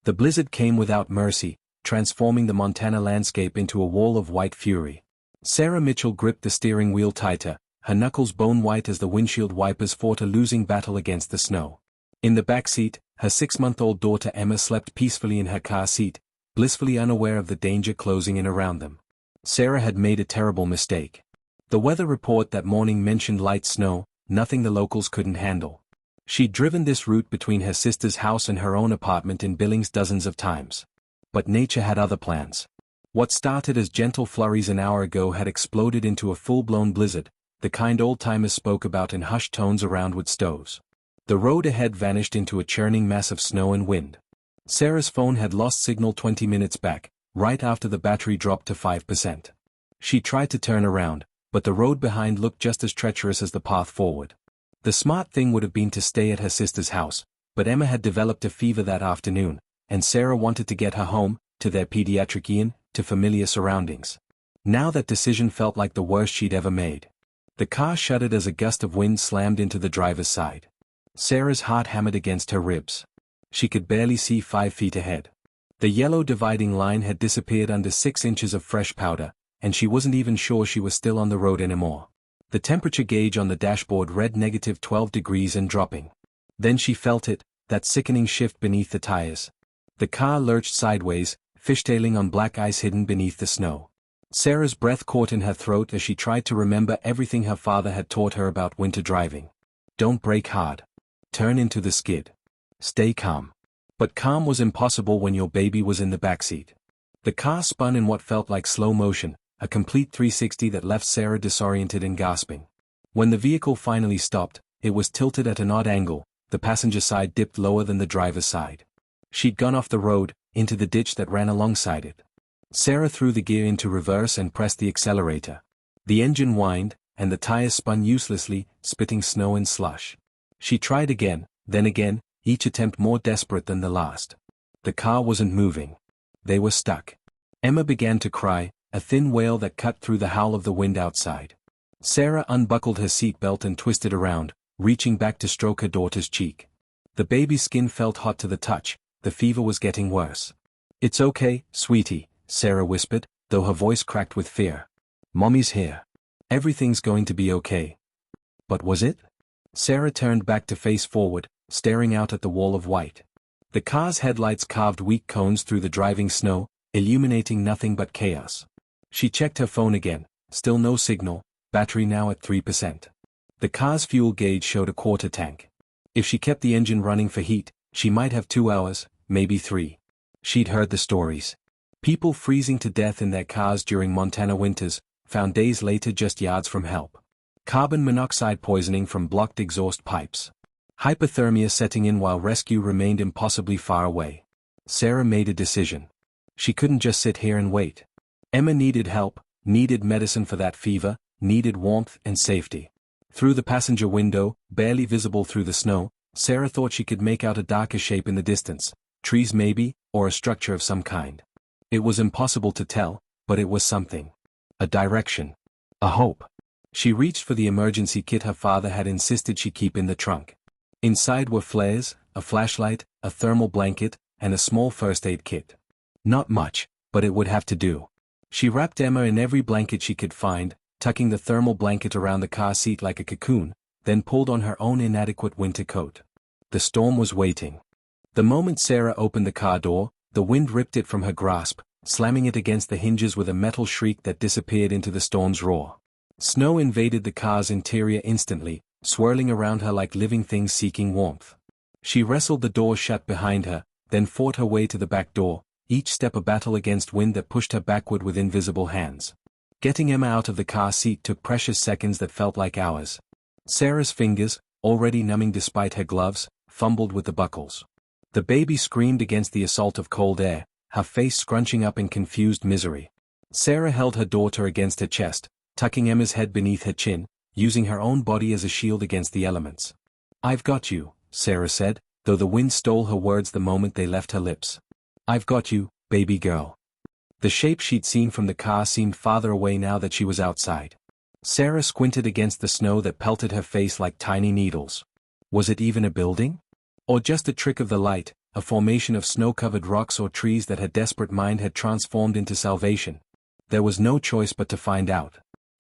The blizzard came without mercy, transforming the Montana landscape into a wall of white fury. Sarah Mitchell gripped the steering wheel tighter, her knuckles bone white as the windshield wipers fought a losing battle against the snow. In the back seat, her 6-month-old daughter Emma slept peacefully in her car seat, blissfully unaware of the danger closing in around them. Sarah had made a terrible mistake. The weather report that morning mentioned light snow, nothing the locals couldn't handle. She'd driven this route between her sister's house and her own apartment in Billings dozens of times. But nature had other plans. What started as gentle flurries an hour ago had exploded into a full-blown blizzard, the kind old-timers spoke about in hushed tones around wood stoves. The road ahead vanished into a churning mass of snow and wind. Sarah's phone had lost signal 20 minutes back, right after the battery dropped to 5%. She tried to turn around, but the road behind looked just as treacherous as the path forward. The smart thing would have been to stay at her sister's house, but Emma had developed a fever that afternoon, and Sarah wanted to get her home, to their pediatric inn, to familiar surroundings. Now that decision felt like the worst she'd ever made. The car shuddered as a gust of wind slammed into the driver's side. Sarah's heart hammered against her ribs. She could barely see 5 feet ahead. The yellow dividing line had disappeared under 6 inches of fresh powder, and she wasn't even sure she was still on the road anymore. The temperature gauge on the dashboard read -12 degrees and dropping. Then she felt it, that sickening shift beneath the tires. The car lurched sideways, fishtailing on black ice hidden beneath the snow. Sarah's breath caught in her throat as she tried to remember everything her father had taught her about winter driving. Don't brake hard. Turn into the skid. Stay calm. But calm was impossible when your baby was in the backseat. The car spun in what felt like slow motion, a complete 360 that left Sarah disoriented and gasping. When the vehicle finally stopped, it was tilted at an odd angle, the passenger side dipped lower than the driver's side. She'd gone off the road, into the ditch that ran alongside it. Sarah threw the gear into reverse and pressed the accelerator. The engine whined, and the tires spun uselessly, spitting snow and slush. She tried again, then again, each attempt more desperate than the last. The car wasn't moving. They were stuck. Emma began to cry, a thin wail that cut through the howl of the wind outside. Sarah unbuckled her seatbelt and twisted around, reaching back to stroke her daughter's cheek. The baby's skin felt hot to the touch, the fever was getting worse. It's okay, sweetie, Sarah whispered, though her voice cracked with fear. Mommy's here. Everything's going to be okay. But was it? Sarah turned back to face forward, staring out at the wall of white. The car's headlights carved weak cones through the driving snow, illuminating nothing but chaos. She checked her phone again, still no signal, battery now at 3%. The car's fuel gauge showed a quarter tank. If she kept the engine running for heat, she might have 2 hours, maybe 3. She'd heard the stories. People freezing to death in their cars during Montana winters, found days later just yards from help. Carbon monoxide poisoning from blocked exhaust pipes. Hypothermia setting in while rescue remained impossibly far away. Sarah made a decision. She couldn't just sit here and wait. Emma needed help, needed medicine for that fever, needed warmth and safety. Through the passenger window, barely visible through the snow, Sarah thought she could make out a darker shape in the distance, trees maybe, or a structure of some kind. It was impossible to tell, but it was something. A direction. A hope. She reached for the emergency kit her father had insisted she keep in the trunk. Inside were flares, a flashlight, a thermal blanket, and a small first aid kit. Not much, but it would have to do. She wrapped Emma in every blanket she could find, tucking the thermal blanket around the car seat like a cocoon, then pulled on her own inadequate winter coat. The storm was waiting. The moment Sarah opened the car door, the wind ripped it from her grasp, slamming it against the hinges with a metal shriek that disappeared into the storm's roar. Snow invaded the car's interior instantly, swirling around her like living things seeking warmth. She wrestled the door shut behind her, then fought her way to the back door, each step a battle against wind that pushed her backward with invisible hands. Getting Emma out of the car seat took precious seconds that felt like hours. Sarah's fingers, already numbing despite her gloves, fumbled with the buckles. The baby screamed against the assault of cold air, her face scrunching up in confused misery. Sarah held her daughter against her chest, tucking Emma's head beneath her chin, using her own body as a shield against the elements. "I've got you," Sarah said, though the wind stole her words the moment they left her lips. "I've got you, baby girl." The shape she'd seen from the car seemed farther away now that she was outside. Sarah squinted against the snow that pelted her face like tiny needles. Was it even a building? Or just a trick of the light, a formation of snow-covered rocks or trees that her desperate mind had transformed into salvation. There was no choice but to find out.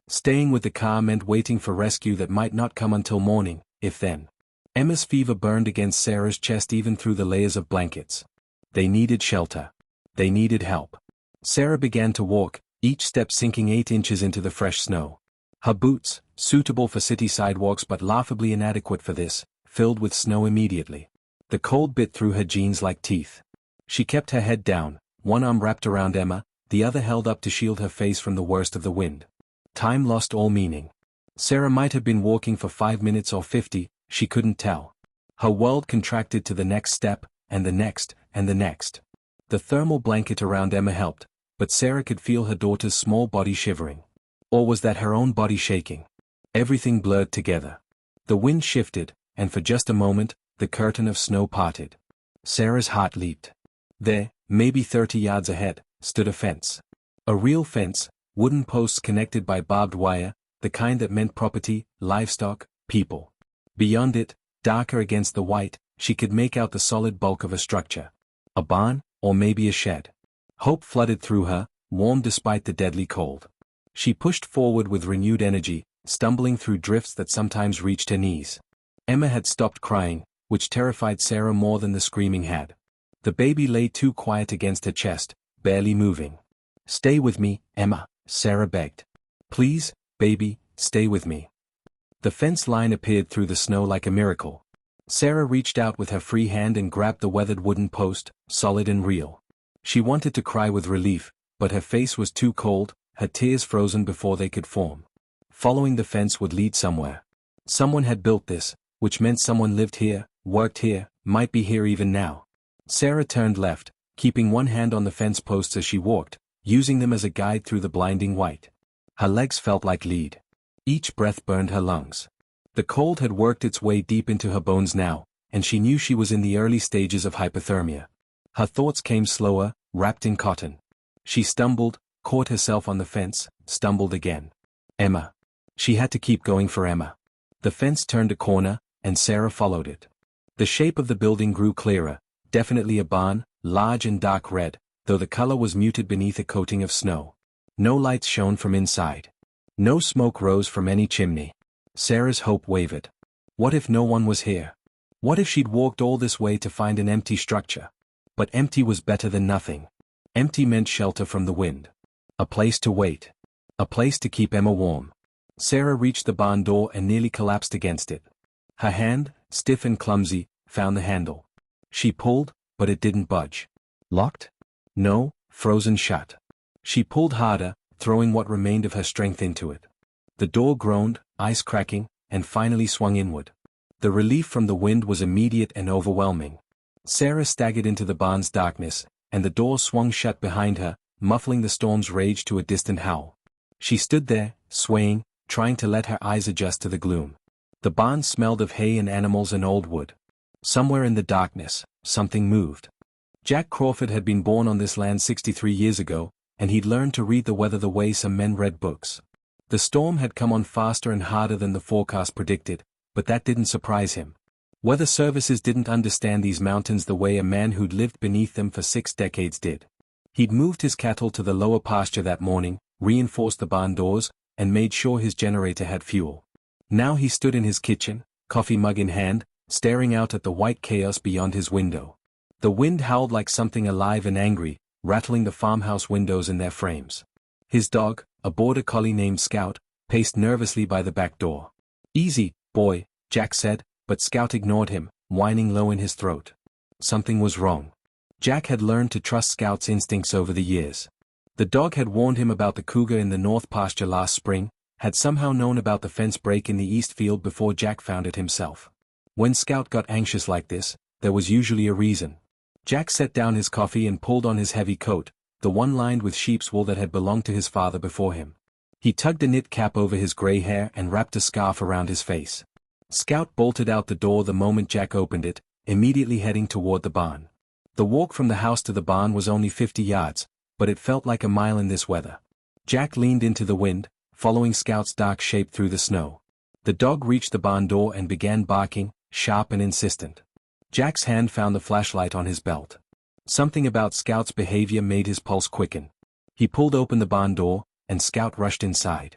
Staying with the car meant waiting for rescue that might not come until morning, if then. Emma's fever burned against Sarah's chest even through the layers of blankets. They needed shelter. They needed help. Sarah began to walk, each step sinking 8 inches into the fresh snow. Her boots, suitable for city sidewalks but laughably inadequate for this, filled with snow immediately. The cold bit through her jeans like teeth. She kept her head down, one arm wrapped around Emma, the other held up to shield her face from the worst of the wind. Time lost all meaning. Sarah might have been walking for 5 minutes or 50, she couldn't tell. Her world contracted to the next step, and the next, and the next. The thermal blanket around Emma helped, but Sarah could feel her daughter's small body shivering. Or was that her own body shaking? Everything blurred together. The wind shifted, and for just a moment, the curtain of snow parted. Sarah's heart leaped. There, maybe 30 yards ahead, stood a fence. A real fence, wooden posts connected by barbed wire, the kind that meant property, livestock, people. Beyond it, darker against the white, she could make out the solid bulk of a structure. A barn, or maybe a shed. Hope flooded through her, warm despite the deadly cold. She pushed forward with renewed energy, stumbling through drifts that sometimes reached her knees. Emma had stopped crying, which terrified Sarah more than the screaming had. The baby lay too quiet against her chest, barely moving. "Stay with me, Emma," Sarah begged. "Please, baby, stay with me." The fence line appeared through the snow like a miracle. Sarah reached out with her free hand and grabbed the weathered wooden post, solid and real. She wanted to cry with relief, but her face was too cold, her tears frozen before they could form. Following the fence would lead somewhere. Someone had built this, which meant someone lived here, worked here, might be here even now. Sarah turned left, keeping one hand on the fence posts as she walked, using them as a guide through the blinding white. Her legs felt like lead. Each breath burned her lungs. The cold had worked its way deep into her bones now, and she knew she was in the early stages of hypothermia. Her thoughts came slower, wrapped in cotton. She stumbled, caught herself on the fence, stumbled again. Emma. She had to keep going for Emma. The fence turned a corner, and Sarah followed it. The shape of the building grew clearer, definitely a barn, large and dark red, though the color was muted beneath a coating of snow. No lights shone from inside. No smoke rose from any chimney. Sarah's hope wavered. What if no one was here? What if she'd walked all this way to find an empty structure? But empty was better than nothing. Empty meant shelter from the wind. A place to wait. A place to keep Emma warm. Sarah reached the barn door and nearly collapsed against it. Her hand, stiff and clumsy, found the handle. She pulled, but it didn't budge. Locked? No, frozen shut. She pulled harder, throwing what remained of her strength into it. The door groaned, ice cracking, and finally swung inward. The relief from the wind was immediate and overwhelming. Sarah staggered into the barn's darkness, and the door swung shut behind her, muffling the storm's rage to a distant howl. She stood there, swaying, trying to let her eyes adjust to the gloom. The barn smelled of hay and animals and old wood. Somewhere in the darkness, something moved. Jack Crawford had been born on this land 63 years ago, and he'd learned to read the weather the way some men read books. The storm had come on faster and harder than the forecast predicted, but that didn't surprise him. Weather services didn't understand these mountains the way a man who'd lived beneath them for 6 decades did. He'd moved his cattle to the lower pasture that morning, reinforced the barn doors, and made sure his generator had fuel. Now he stood in his kitchen, coffee mug in hand, staring out at the white chaos beyond his window. The wind howled like something alive and angry, rattling the farmhouse windows in their frames. His dog, a border collie named Scout, paced nervously by the back door. "Easy, boy," Jack said, but Scout ignored him, whining low in his throat. Something was wrong. Jack had learned to trust Scout's instincts over the years. The dog had warned him about the cougar in the north pasture last spring, had somehow known about the fence break in the east field before Jack found it himself. When Scout got anxious like this, there was usually a reason. Jack set down his coffee and pulled on his heavy coat, the one lined with sheep's wool that had belonged to his father before him. He tugged a knit cap over his gray hair and wrapped a scarf around his face. Scout bolted out the door the moment Jack opened it, immediately heading toward the barn. The walk from the house to the barn was only 50 yards, but it felt like a mile in this weather. Jack leaned into the wind, following Scout's dark shape through the snow. The dog reached the barn door and began barking, sharp and insistent. Jack's hand found the flashlight on his belt. Something about Scout's behavior made his pulse quicken. He pulled open the barn door, and Scout rushed inside.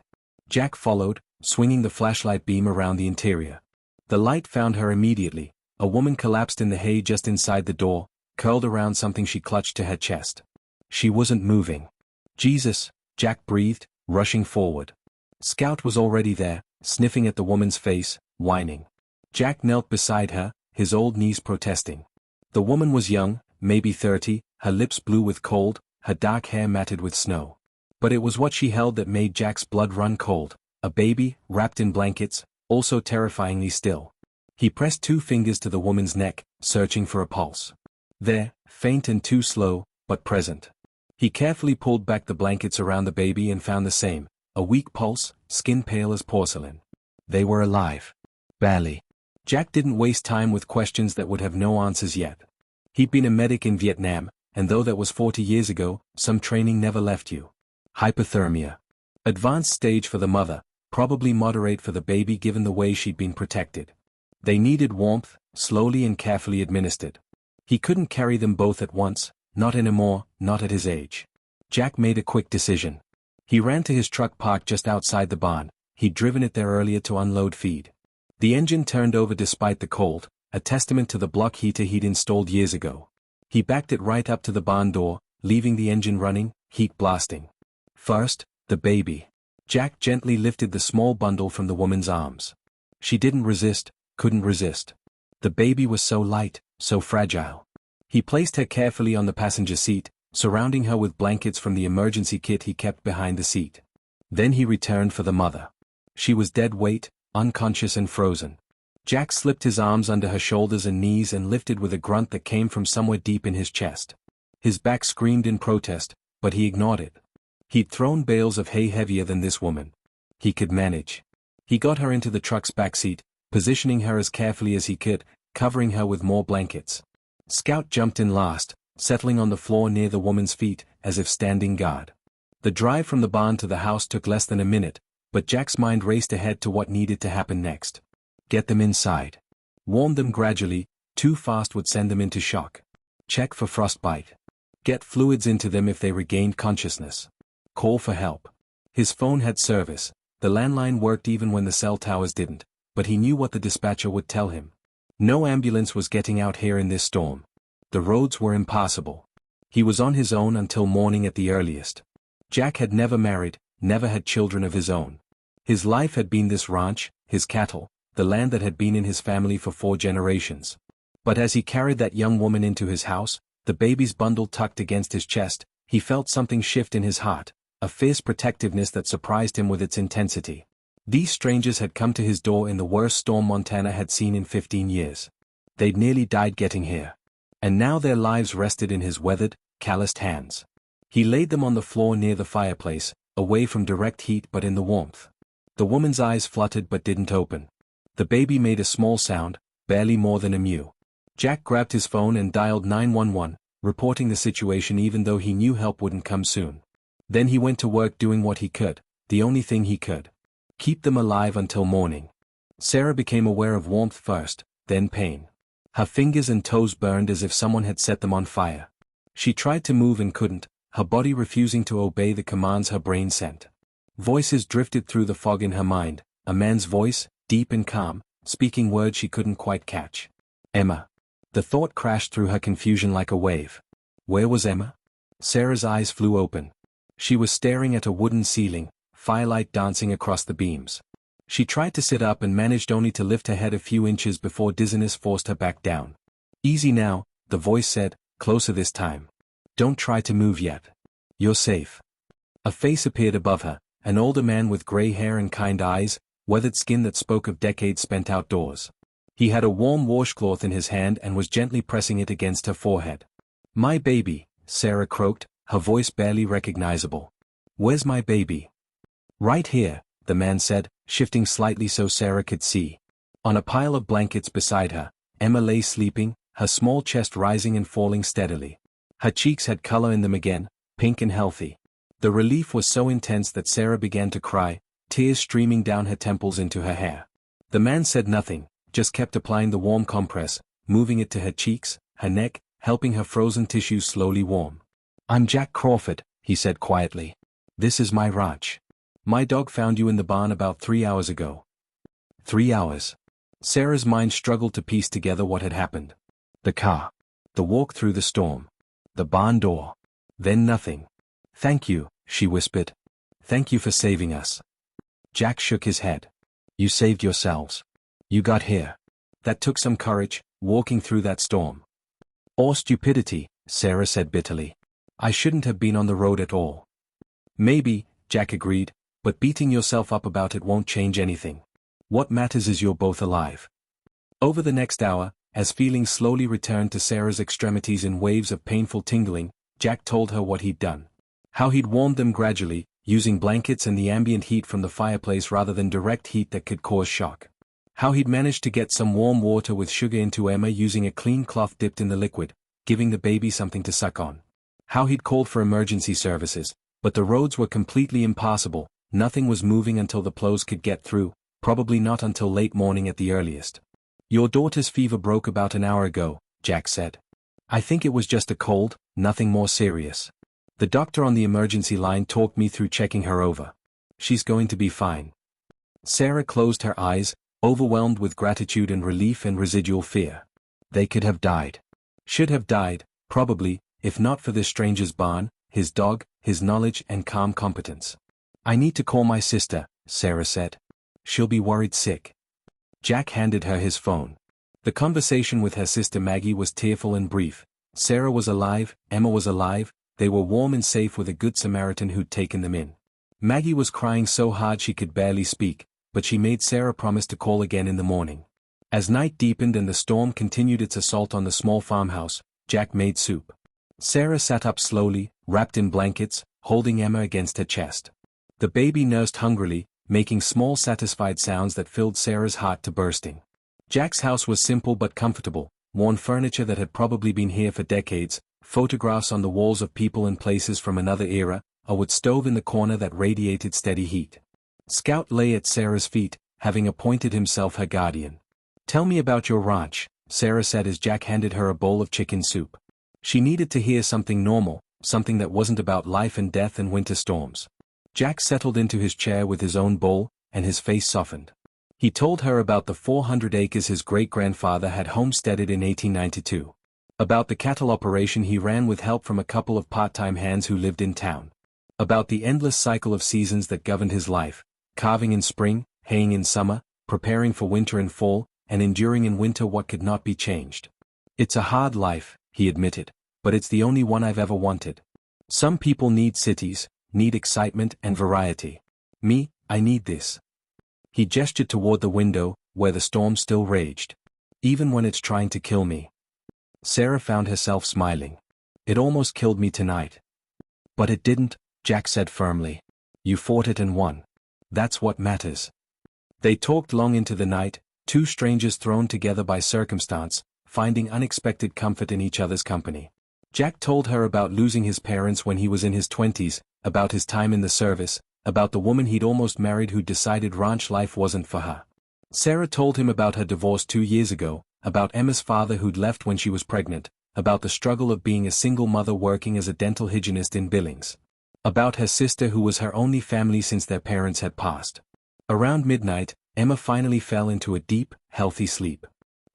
Jack followed, swinging the flashlight beam around the interior. The light found her immediately. A woman collapsed in the hay just inside the door, curled around something she clutched to her chest. She wasn't moving. Jesus, Jack breathed, rushing forward. Scout was already there, sniffing at the woman's face, whining. Jack knelt beside her, his old knees protesting. The woman was young, maybe 30, her lips blue with cold, her dark hair matted with snow. But it was what she held that made Jack's blood run cold, a baby, wrapped in blankets, also terrifyingly still. He pressed 2 fingers to the woman's neck, searching for a pulse. There, faint and too slow, but present. He carefully pulled back the blankets around the baby and found the same, a weak pulse, skin pale as porcelain. They were alive. Barely. Jack didn't waste time with questions that would have no answers yet. He'd been a medic in Vietnam, and though that was 40 years ago, some training never left you. Hypothermia. Advanced stage for the mother, probably moderate for the baby given the way she'd been protected. They needed warmth, slowly and carefully administered. He couldn't carry them both at once, not anymore, not at his age. Jack made a quick decision. He ran to his truck parked just outside the barn. He'd driven it there earlier to unload feed. The engine turned over despite the cold, a testament to the block heater he'd installed years ago. He backed it right up to the barn door, leaving the engine running, heat blasting. First, the baby. Jack gently lifted the small bundle from the woman's arms. She didn't resist, couldn't resist. The baby was so light, so fragile. He placed her carefully on the passenger seat, surrounding her with blankets from the emergency kit he kept behind the seat. Then he returned for the mother. She was dead weight, unconscious and frozen. Jack slipped his arms under her shoulders and knees and lifted with a grunt that came from somewhere deep in his chest. His back screamed in protest, but he ignored it. He'd thrown bales of hay heavier than this woman. He could manage. He got her into the truck's backseat, positioning her as carefully as he could, covering her with more blankets. Scout jumped in last, settling on the floor near the woman's feet, as if standing guard. The drive from the barn to the house took less than a minute, but Jack's mind raced ahead to what needed to happen next. Get them inside. Warm them gradually, too fast would send them into shock. Check for frostbite. Get fluids into them if they regained consciousness. Call for help. His phone had service. The landline worked even when the cell towers didn't, but he knew what the dispatcher would tell him. No ambulance was getting out here in this storm. The roads were impassable. He was on his own until morning at the earliest. Jack had never married, never had children of his own. His life had been this ranch, his cattle, the land that had been in his family for 4 generations. But as he carried that young woman into his house, the baby's bundle tucked against his chest, he felt something shift in his heart, a fierce protectiveness that surprised him with its intensity. These strangers had come to his door in the worst storm Montana had seen in 15 years. They'd nearly died getting here. And now their lives rested in his weathered, calloused hands. He laid them on the floor near the fireplace, away from direct heat but in the warmth. The woman's eyes fluttered but didn't open. The baby made a small sound, barely more than a mew. Jack grabbed his phone and dialed 911, reporting the situation even though he knew help wouldn't come soon. Then he went to work doing what he could, the only thing he could. Keep them alive until morning. Sarah became aware of warmth first, then pain. Her fingers and toes burned as if someone had set them on fire. She tried to move and couldn't, her body refusing to obey the commands her brain sent. Voices drifted through the fog in her mind, a man's voice, deep and calm, speaking words she couldn't quite catch. Emma. The thought crashed through her confusion like a wave. Where was Emma? Sarah's eyes flew open. She was staring at a wooden ceiling, firelight dancing across the beams. She tried to sit up and managed only to lift her head a few inches before dizziness forced her back down. Easy now, the voice said, closer this time. Don't try to move yet. You're safe. A face appeared above her, an older man with gray hair and kind eyes, weathered skin that spoke of decades spent outdoors. He had a warm washcloth in his hand and was gently pressing it against her forehead. My baby, Sarah croaked, her voice barely recognizable. Where's my baby? Right here, the man said, shifting slightly so Sarah could see. On a pile of blankets beside her, Emma lay sleeping, her small chest rising and falling steadily. Her cheeks had color in them again, pink and healthy. The relief was so intense that Sarah began to cry, tears streaming down her temples into her hair. The man said nothing, just kept applying the warm compress, moving it to her cheeks, her neck, helping her frozen tissues slowly warm. "I'm Jack Crawford," he said quietly. "This is my ranch. My dog found you in the barn about 3 hours ago." 3 hours. Sarah's mind struggled to piece together what had happened. The car. The walk through the storm. The barn door. Then nothing. "Thank you," she whispered. "Thank you for saving us." Jack shook his head. "You saved yourselves. You got here. That took some courage, walking through that storm." "Or stupidity," Sarah said bitterly. "I shouldn't have been on the road at all." "Maybe," Jack agreed, "but beating yourself up about it won't change anything. What matters is you're both alive." Over the next hour, as feelings slowly returned to Sarah's extremities in waves of painful tingling, Jack told her what he'd done. How he'd warmed them gradually, using blankets and the ambient heat from the fireplace rather than direct heat that could cause shock. How he'd managed to get some warm water with sugar into Emma using a clean cloth dipped in the liquid, giving the baby something to suck on. How he'd called for emergency services, but the roads were completely impassable, nothing was moving until the plows could get through, probably not until late morning at the earliest. "Your daughter's fever broke about an hour ago," Jack said. "I think it was just a cold, nothing more serious. The doctor on the emergency line talked me through checking her over. She's going to be fine." Sarah closed her eyes, overwhelmed with gratitude and relief and residual fear. They could have died. Should have died, probably, if not for this stranger's barn, his dog, his knowledge and calm competence. "I need to call my sister," Sarah said. "She'll be worried sick." Jack handed her his phone. The conversation with her sister Maggie was tearful and brief. Sarah was alive, Emma was alive, they were warm and safe with a good Samaritan who'd taken them in. Maggie was crying so hard she could barely speak, but she made Sarah promise to call again in the morning. As night deepened and the storm continued its assault on the small farmhouse, Jack made soup. Sarah sat up slowly, wrapped in blankets, holding Emma against her chest. The baby nursed hungrily, making small satisfied sounds that filled Sarah's heart to bursting. Jack's house was simple but comfortable, worn furniture that had probably been here for decades, photographs on the walls of people and places from another era, a wood stove in the corner that radiated steady heat. Scout lay at Sarah's feet, having appointed himself her guardian. "Tell me about your ranch," Sarah said as Jack handed her a bowl of chicken soup. She needed to hear something normal, something that wasn't about life and death and winter storms. Jack settled into his chair with his own bowl, and his face softened. He told her about the 400 acres his great-grandfather had homesteaded in 1892. About the cattle operation he ran with help from a couple of part-time hands who lived in town. About the endless cycle of seasons that governed his life, carving in spring, haying in summer, preparing for winter and fall, and enduring in winter what could not be changed. "It's a hard life," he admitted, "but it's the only one I've ever wanted. Some people need cities, need excitement and variety. Me, I need this." He gestured toward the window, where the storm still raged. "Even when it's trying to kill me." Sarah found herself smiling. "It almost killed me tonight." "But it didn't," Jack said firmly. "You fought it and won. That's what matters." They talked long into the night, two strangers thrown together by circumstance, finding unexpected comfort in each other's company. Jack told her about losing his parents when he was in his 20s, about his time in the service, about the woman he'd almost married who decided ranch life wasn't for her. Sarah told him about her divorce 2 years ago, about Emma's father who'd left when she was pregnant, about the struggle of being a single mother working as a dental hygienist in Billings. About her sister who was her only family since their parents had passed. Around midnight, Emma finally fell into a deep, healthy sleep.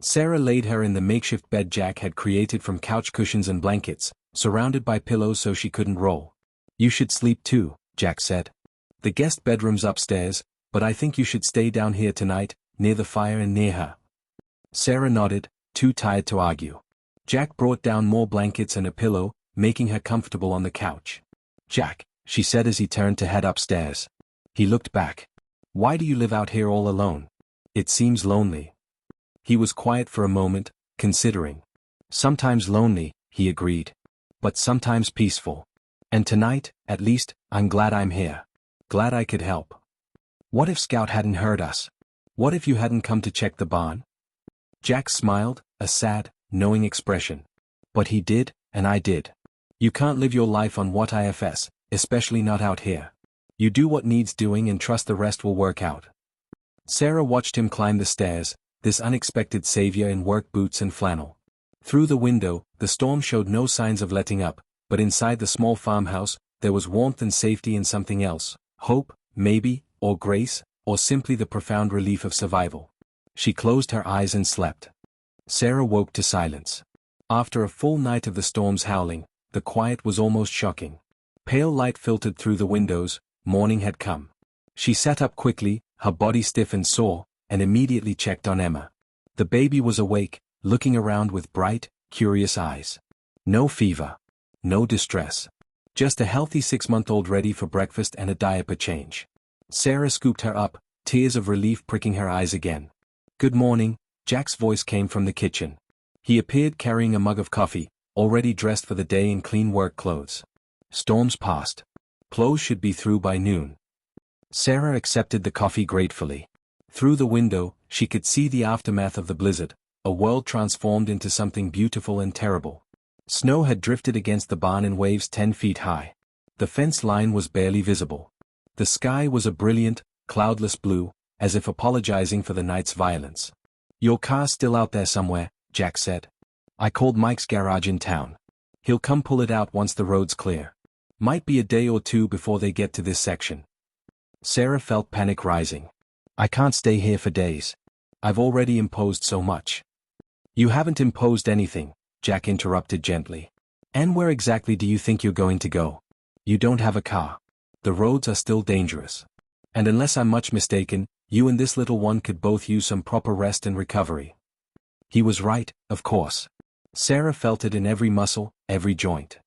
Sarah laid her in the makeshift bed Jack had created from couch cushions and blankets, surrounded by pillows so she couldn't roll. "You should sleep too," Jack said. "The guest bedroom's upstairs, but I think you should stay down here tonight, near the fire and near her." Sarah nodded, too tired to argue. Jack brought down more blankets and a pillow, making her comfortable on the couch. "Jack," she said as he turned to head upstairs. He looked back. "Why do you live out here all alone? It seems lonely." He was quiet for a moment, considering. "Sometimes lonely," he agreed. "But sometimes peaceful. And tonight, at least, I'm glad I'm here. Glad I could help. What if Scout hadn't heard us? What if you hadn't come to check the barn?" Jack smiled, a sad, knowing expression. "But he did, and I did. You can't live your life on what ifs, especially not out here. You do what needs doing and trust the rest will work out." Sarah watched him climb the stairs, this unexpected savior in work boots and flannel. Through the window, the storm showed no signs of letting up, but inside the small farmhouse, there was warmth and safety in something else, hope, maybe, or grace, or simply the profound relief of survival. She closed her eyes and slept. Sarah woke to silence. After a full night of the storm's howling, the quiet was almost shocking. Pale light filtered through the windows, morning had come. She sat up quickly, her body stiff and sore, and immediately checked on Emma. The baby was awake, looking around with bright, curious eyes. No fever. No distress. Just a healthy 6-month-old ready for breakfast and a diaper change. Sarah scooped her up, tears of relief pricking her eyes again. "Good morning," Jack's voice came from the kitchen. He appeared carrying a mug of coffee, already dressed for the day in clean work clothes. "Storm's past. Clothes should be through by noon." Sarah accepted the coffee gratefully. Through the window, she could see the aftermath of the blizzard, a world transformed into something beautiful and terrible. Snow had drifted against the barn in waves 10 feet high. The fence line was barely visible. The sky was a brilliant, cloudless blue, as if apologizing for the night's violence. "Your car's still out there somewhere," Jack said. "I called Mike's garage in town. He'll come pull it out once the road's clear. Might be a day or two before they get to this section." Sarah felt panic rising. "I can't stay here for days. I've already imposed so much." "You haven't imposed anything," Jack interrupted gently. "And where exactly do you think you're going to go? You don't have a car. The roads are still dangerous. And unless I'm much mistaken, you and this little one could both use some proper rest and recovery." He was right, of course. Sarah felt it in every muscle, every joint.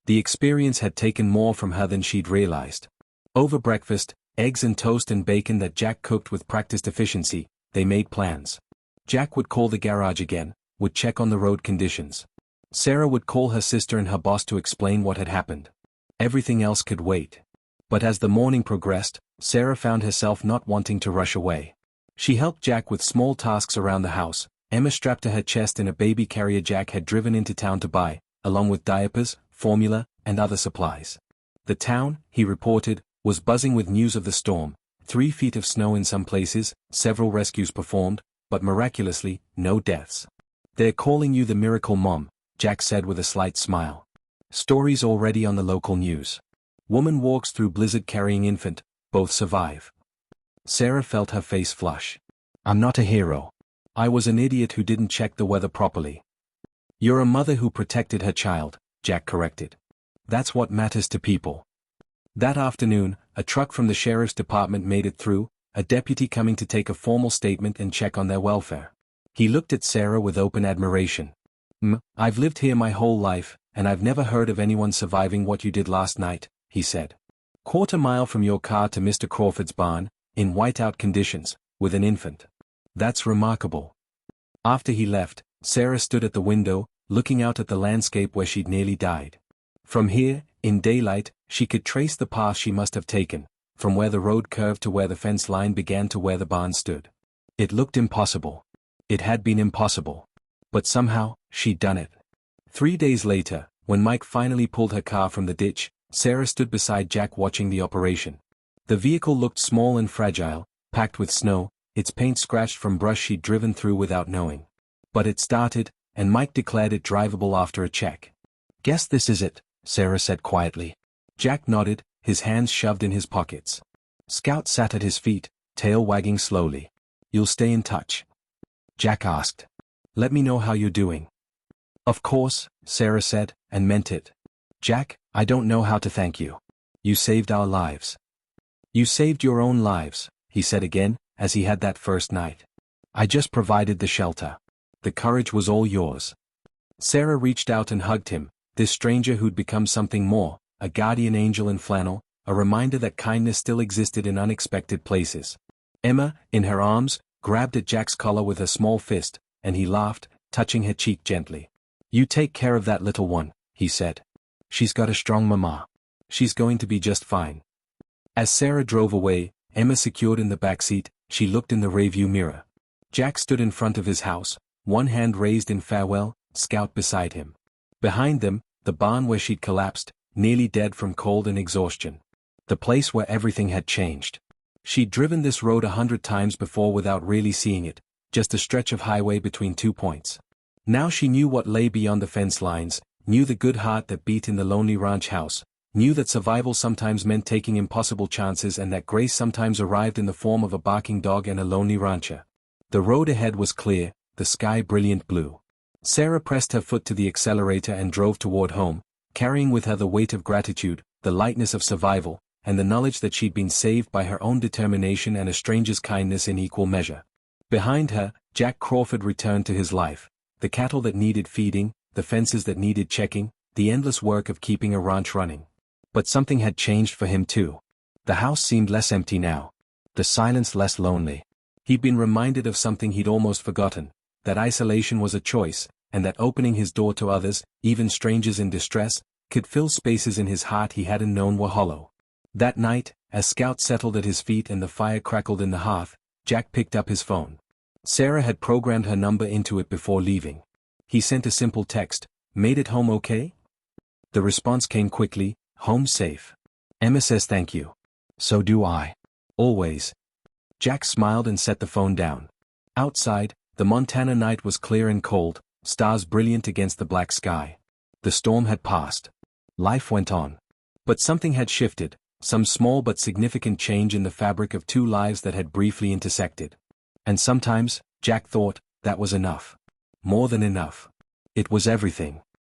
The experience had taken more from her than she'd realized. Over breakfast, eggs and toast and bacon that Jack cooked with practiced efficiency, they made plans. Jack would call the garage again, would check on the road conditions. Sarah would call her sister and her boss to explain what had happened. Everything else could wait. But as the morning progressed, Sarah found herself not wanting to rush away. She helped Jack with small tasks around the house. Emma strapped to her chest in a baby carrier Jack had driven into town to buy, along with diapers, formula, and other supplies. The town, he reported, was buzzing with news of the storm. 3 feet of snow in some places, several rescues performed, but miraculously, no deaths. "They're calling you the miracle mom," Jack said with a slight smile. "Stories already on the local news. Woman walks through blizzard carrying infant, both survive." Sarah felt her face flush. "I'm not a hero. I was an idiot who didn't check the weather properly." "You're a mother who protected her child," Jack corrected. "That's what matters to people." That afternoon, a truck from the sheriff's department made it through, a deputy coming to take a formal statement and check on their welfare. He looked at Sarah with open admiration. I've lived here my whole life, and I've never heard of anyone surviving what you did last night," he said. "Quarter-mile from your car to Mr. Crawford's barn, in whiteout conditions, with an infant. That's remarkable." After he left, Sarah stood at the window, looking out at the landscape where she'd nearly died. From here, in daylight, she could trace the path she must have taken, from where the road curved to where the fence line began to where the barn stood. It looked impossible. It had been impossible. But somehow, she'd done it. 3 days later, when Mike finally pulled her car from the ditch, Sarah stood beside Jack watching the operation. The vehicle looked small and fragile, packed with snow, its paint scratched from brush she'd driven through without knowing. But it started, and Mike declared it drivable after a check. "Guess this is it," Sarah said quietly. Jack nodded, his hands shoved in his pockets. Scout sat at his feet, tail wagging slowly. "You'll stay in touch?" Jack asked. "Let me know how you're doing." "Of course," Sarah said, and meant it. "Jack, I don't know how to thank you. You saved our lives." "You saved your own lives," he said again, as he had that first night. "I just provided the shelter. The courage was all yours." Sarah reached out and hugged him, this stranger who'd become something more, a guardian angel in flannel, a reminder that kindness still existed in unexpected places. Emma, in her arms, grabbed at Jack's collar with her small fist, and he laughed, touching her cheek gently. "You take care of that little one," he said. "She's got a strong mama. She's going to be just fine." As Sarah drove away, Emma secured in the back seat, she looked in the rearview mirror. Jack stood in front of his house, one hand raised in farewell, Scout beside him. Behind them, the barn where she'd collapsed, nearly dead from cold and exhaustion. The place where everything had changed. She'd driven this road 100 times before without really seeing it, just a stretch of highway between 2 points. Now she knew what lay beyond the fence lines, knew the good heart that beat in the lonely ranch house, knew that survival sometimes meant taking impossible chances and that grace sometimes arrived in the form of a barking dog and a lonely rancher. The road ahead was clear, the sky brilliant blue. Sarah pressed her foot to the accelerator and drove toward home, carrying with her the weight of gratitude, the lightness of survival, and the knowledge that she'd been saved by her own determination and a stranger's kindness in equal measure. Behind her, Jack Crawford returned to his life, the cattle that needed feeding, the fences that needed checking, the endless work of keeping a ranch running. But something had changed for him too. The house seemed less empty now. The silence less lonely. He'd been reminded of something he'd almost forgotten, that isolation was a choice, and that opening his door to others, even strangers in distress, could fill spaces in his heart he hadn't known were hollow. That night, as Scout settled at his feet and the fire crackled in the hearth, Jack picked up his phone. Sarah had programmed her number into it before leaving. He sent a simple text, "Made it home okay?" The response came quickly, "Home safe. Emma says thank you." "So do I. Always." Jack smiled and set the phone down. Outside, the Montana night was clear and cold, stars brilliant against the black sky. The storm had passed. Life went on. But something had shifted, some small but significant change in the fabric of two lives that had briefly intersected. And sometimes, Jack thought, that was enough. More than enough. It was everything.